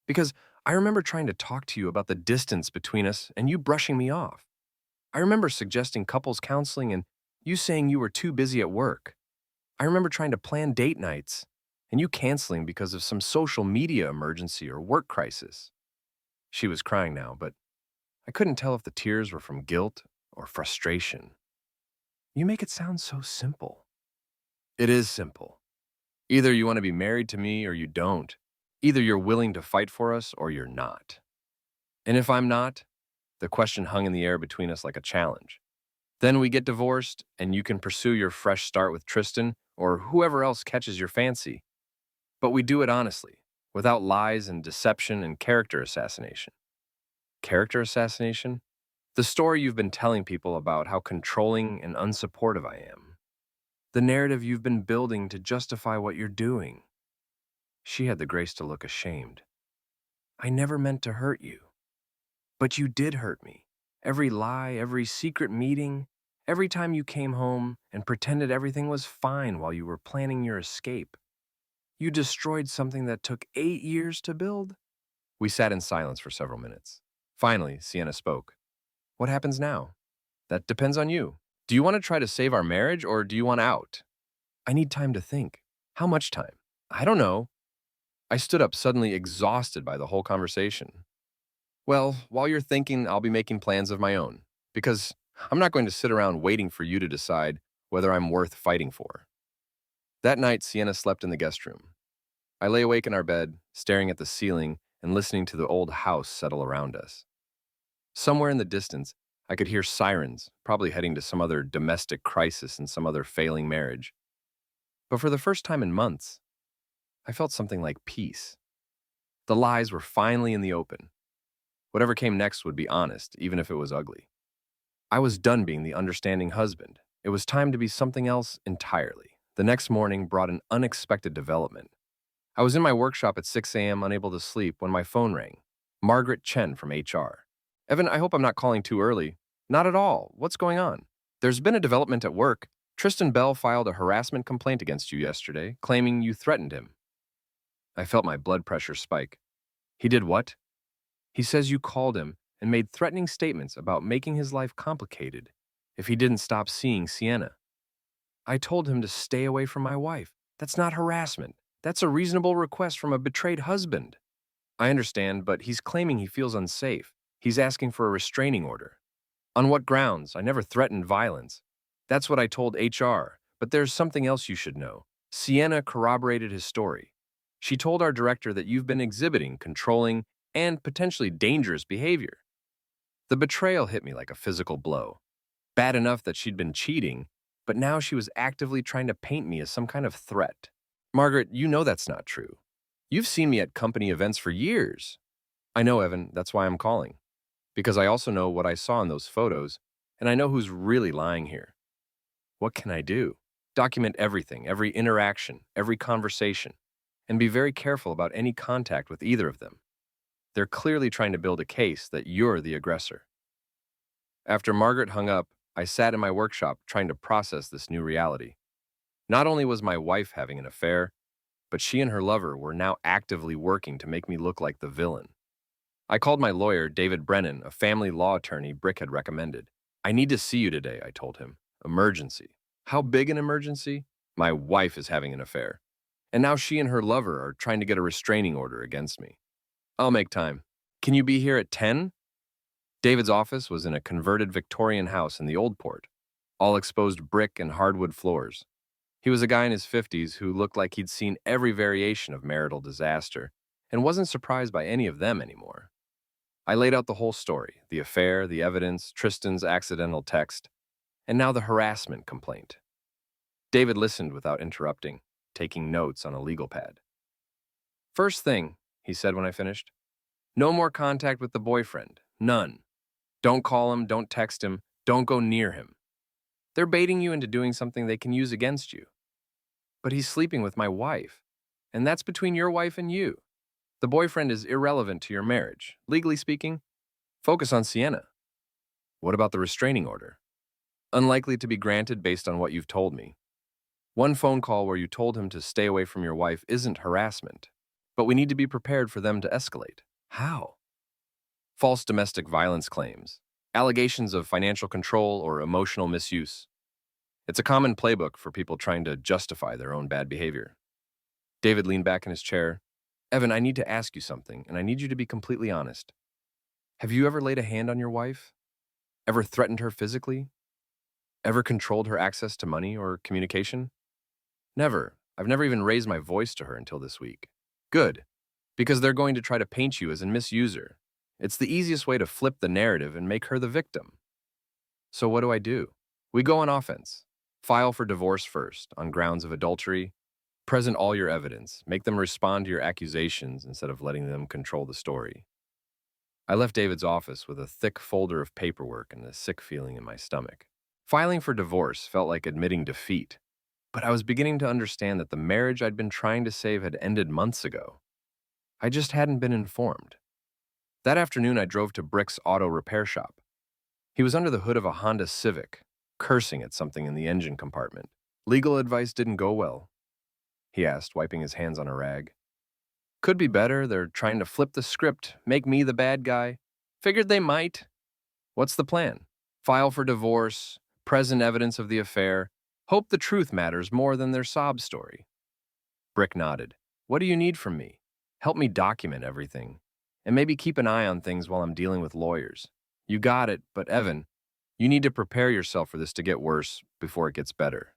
Because I remember trying to talk to you about the distance between us and you brushing me off. I remember suggesting couples counseling and you saying you were too busy at work. I remember trying to plan date nights and you canceling because of some social media emergency or work crisis. She was crying now, but I couldn't tell if the tears were from guilt or frustration. You make it sound so simple. It is simple. Either you want to be married to me or you don't. Either you're willing to fight for us or you're not. And if I'm not, the question hung in the air between us like a challenge. Then we get divorced and you can pursue your fresh start with Tristan or whoever else catches your fancy. But we do it honestly, without lies and deception and character assassination. Character assassination? The story you've been telling people about how controlling and unsupportive I am. The narrative you've been building to justify what you're doing. She had the grace to look ashamed. I never meant to hurt you. But you did hurt me. Every lie, every secret meeting, every time you came home and pretended everything was fine while you were planning your escape. You destroyed something that took 8 years to build. We sat in silence for several minutes. Finally, Sienna spoke. What happens now? That depends on you. Do you want to try to save our marriage or do you want out? I need time to think. How much time? I don't know. I stood up, suddenly exhausted by the whole conversation. Well, while you're thinking, I'll be making plans of my own, because I'm not going to sit around waiting for you to decide whether I'm worth fighting for. That night, Sienna slept in the guest room. I lay awake in our bed, staring at the ceiling and listening to the old house settle around us. Somewhere in the distance, I could hear sirens, probably heading to some other domestic crisis in some other failing marriage. But for the first time in months, I felt something like peace. The lies were finally in the open. Whatever came next would be honest, even if it was ugly. I was done being the understanding husband. It was time to be something else entirely. The next morning brought an unexpected development. I was in my workshop at 6 a.m. unable to sleep when my phone rang. Margaret Chen from HR. Evan, I hope I'm not calling too early. Not at all. What's going on? There's been a development at work. Tristan Bell filed a harassment complaint against you yesterday, claiming you threatened him. I felt my blood pressure spike. He did what? He says you called him and made threatening statements about making his life complicated if he didn't stop seeing Sienna. I told him to stay away from my wife. That's not harassment. That's a reasonable request from a betrayed husband. I understand, but he's claiming he feels unsafe. He's asking for a restraining order. On what grounds? I never threatened violence. That's what I told HR, but there's something else you should know. Sienna corroborated his story. She told our director that you've been exhibiting controlling and potentially dangerous behavior. The betrayal hit me like a physical blow. Bad enough that she'd been cheating, but now she was actively trying to paint me as some kind of threat. Margaret, you know that's not true. You've seen me at company events for years. I know, Evan, that's why I'm calling. Because I also know what I saw in those photos, and I know who's really lying here. What can I do? Document everything, every interaction, every conversation, and be very careful about any contact with either of them. They're clearly trying to build a case that you're the aggressor. After Margaret hung up, I sat in my workshop trying to process this new reality. Not only was my wife having an affair, but she and her lover were now actively working to make me look like the villain. I called my lawyer, David Brennan, a family law attorney Brick had recommended. I need to see you today, I told him. Emergency. How big an emergency? My wife is having an affair. And now she and her lover are trying to get a restraining order against me. I'll make time. Can you be here at 10? David's office was in a converted Victorian house in the Old Port, all exposed brick and hardwood floors. He was a guy in his 50s who looked like he'd seen every variation of marital disaster and wasn't surprised by any of them anymore. I laid out the whole story, the affair, the evidence, Tristan's accidental text, and now the harassment complaint. David listened without interrupting, taking notes on a legal pad. First thing, he said when I finished, no more contact with the boyfriend. None. Don't call him, don't text him, don't go near him. They're baiting you into doing something they can use against you. But he's sleeping with my wife, and that's between your wife and you. The boyfriend is irrelevant to your marriage. Legally speaking, focus on Sienna. What about the restraining order? Unlikely to be granted based on what you've told me. One phone call where you told him to stay away from your wife isn't harassment, but we need to be prepared for them to escalate. How? False domestic violence claims, allegations of financial control or emotional misuse. It's a common playbook for people trying to justify their own bad behavior. David leaned back in his chair. Evan, I need to ask you something, and I need you to be completely honest. Have you ever laid a hand on your wife? Ever threatened her physically? Ever controlled her access to money or communication? Never. I've never even raised my voice to her until this week. Good, because they're going to try to paint you as a misuser. It's the easiest way to flip the narrative and make her the victim. So what do? We go on offense. File for divorce first, on grounds of adultery. Present all your evidence. Make them respond to your accusations instead of letting them control the story. I left David's office with a thick folder of paperwork and a sick feeling in my stomach. Filing for divorce felt like admitting defeat, but I was beginning to understand that the marriage I'd been trying to save had ended months ago. I just hadn't been informed. That afternoon, I drove to Brick's auto repair shop. He was under the hood of a Honda Civic, cursing at something in the engine compartment. Legal advice didn't go well, he asked, wiping his hands on a rag. Could be better. They're trying to flip the script, make me the bad guy. Figured they might. What's the plan? File for divorce, present evidence of the affair, hope the truth matters more than their sob story. Brick nodded. What do you need from me? Help me document everything, and maybe keep an eye on things while I'm dealing with lawyers. You got it, but Evan, you need to prepare yourself for this to get worse before it gets better.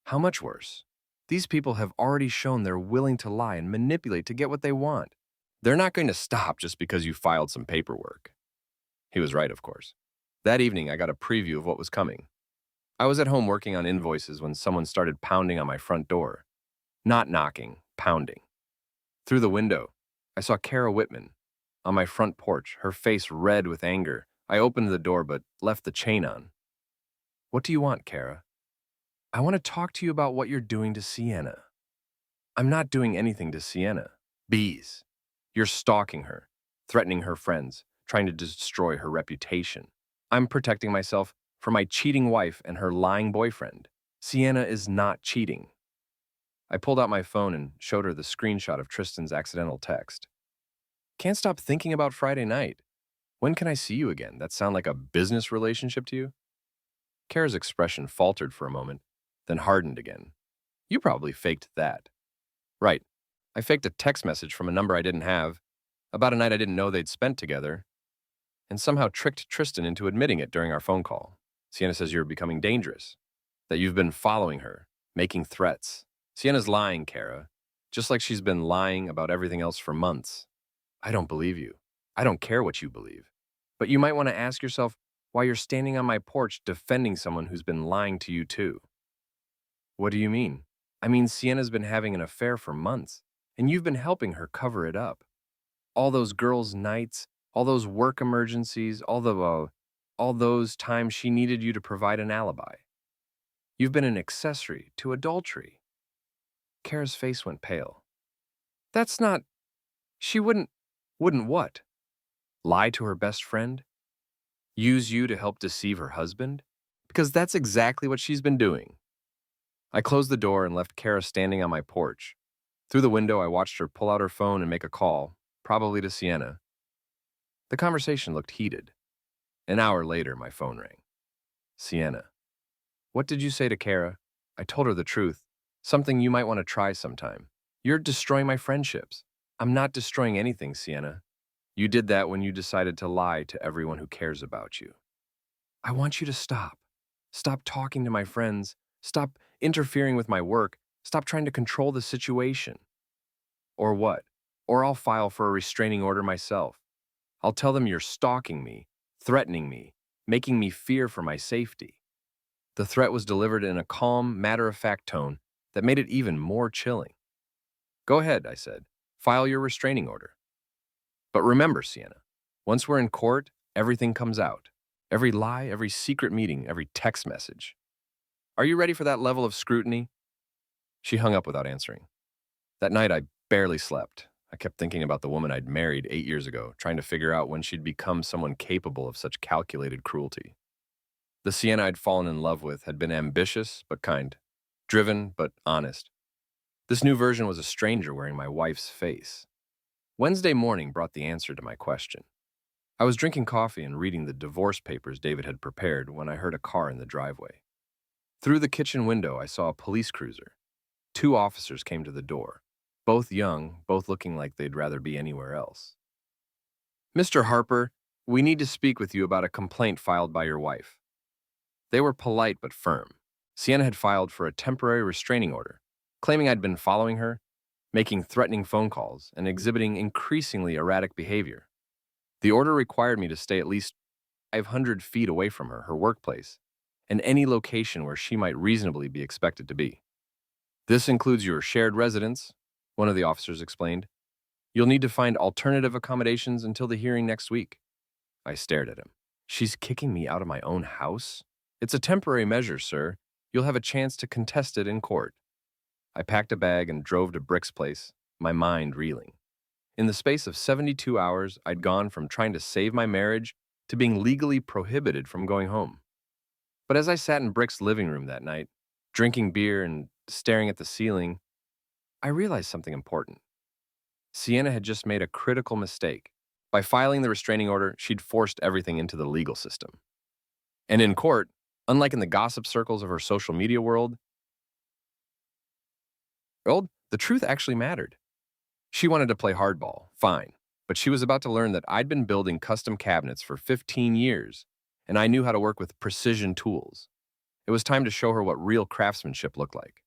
How much worse? These people have already shown they're willing to lie and manipulate to get what they want. They're not going to stop just because you filed some paperwork. He was right, of course. That evening, I got a preview of what was coming. I was at home working on invoices when someone started pounding on my front door. Not knocking, pounding. Through the window, I saw Kara Whitman on my front porch, her face red with anger. I opened the door but left the chain on. What do you want, Kara? I want to talk to you about what you're doing to Sienna. I'm not doing anything to Sienna. Bees. You're stalking her, threatening her friends, trying to destroy her reputation. I'm protecting myself from my cheating wife and her lying boyfriend. Sienna is not cheating. I pulled out my phone and showed her the screenshot of Tristan's accidental text. Can't stop thinking about Friday night. When can I see you again? That sound like a business relationship to you? Kara's expression faltered for a moment, then hardened again. You probably faked that. Right. I faked a text message from a number I didn't have, about a night I didn't know they'd spent together, and somehow tricked Tristan into admitting it during our phone call. Sienna says you're becoming dangerous, that you've been following her, making threats. Sienna's lying, Kara. just like she's been lying about everything else for months. I don't believe you. I don't care what you believe. But you might want to ask yourself why you're standing on my porch defending someone who's been lying to you too. What do you mean? I mean, Sienna's been having an affair for months, and you've been helping her cover it up. All those girls' nights, all those work emergencies, all those times she needed you to provide an alibi. You've been an accessory to adultery. Kara's face went pale. That's not... She wouldn't what? Lie to her best friend? Use you to help deceive her husband? Because that's exactly what she's been doing. I closed the door and left Kara standing on my porch. Through the window, I watched her pull out her phone and make a call, probably to Sienna. The conversation looked heated. An hour later, my phone rang. Sienna. What did you say to Kara? I told her the truth. Something you might want to try sometime. You're destroying my friendships. I'm not destroying anything, Sienna. You did that when you decided to lie to everyone who cares about you. I want you to stop. Stop talking to my friends. Stop interfering with my work. Stop trying to control the situation. Or what? Or I'll file for a restraining order myself. I'll tell them you're stalking me, threatening me, making me fear for my safety. The threat was delivered in a calm, matter-of-fact tone that made it even more chilling. Go ahead, I said. File your restraining order. But remember, Sienna, once we're in court, everything comes out. Every lie, every secret meeting, every text message. Are you ready for that level of scrutiny? She hung up without answering. That night, I barely slept. I kept thinking about the woman I'd married 8 years ago, trying to figure out when she'd become someone capable of such calculated cruelty. The Sienna I'd fallen in love with had been ambitious but kind, driven but honest. This new version was a stranger wearing my wife's face. Wednesday morning brought the answer to my question. I was drinking coffee and reading the divorce papers David had prepared when I heard a car in the driveway. Through the kitchen window, I saw a police cruiser. 2 officers came to the door, both young, both looking like they'd rather be anywhere else. Mr. Harper, we need to speak with you about a complaint filed by your wife. They were polite but firm. Sienna had filed for a temporary restraining order, claiming I'd been following her, making threatening phone calls, and exhibiting increasingly erratic behavior. The order required me to stay at least 500 feet away from her workplace, and any location where she might reasonably be expected to be. This includes your shared residence, one of the officers explained. You'll need to find alternative accommodations until the hearing next week. I stared at him. She's kicking me out of my own house? It's a temporary measure, sir. You'll have a chance to contest it in court. I packed a bag and drove to Brick's place, my mind reeling. In the space of 72 hours, I'd gone from trying to save my marriage to being legally prohibited from going home. But as I sat in Brick's living room that night, drinking beer and staring at the ceiling, I realized something important. Sienna had just made a critical mistake. By filing the restraining order, she'd forced everything into the legal system. And in court, unlike in the gossip circles of her social media world, the truth actually mattered. She wanted to play hardball, fine, but she was about to learn that I'd been building custom cabinets for 15 years, and I knew how to work with precision tools. It was time to show her what real craftsmanship looked like.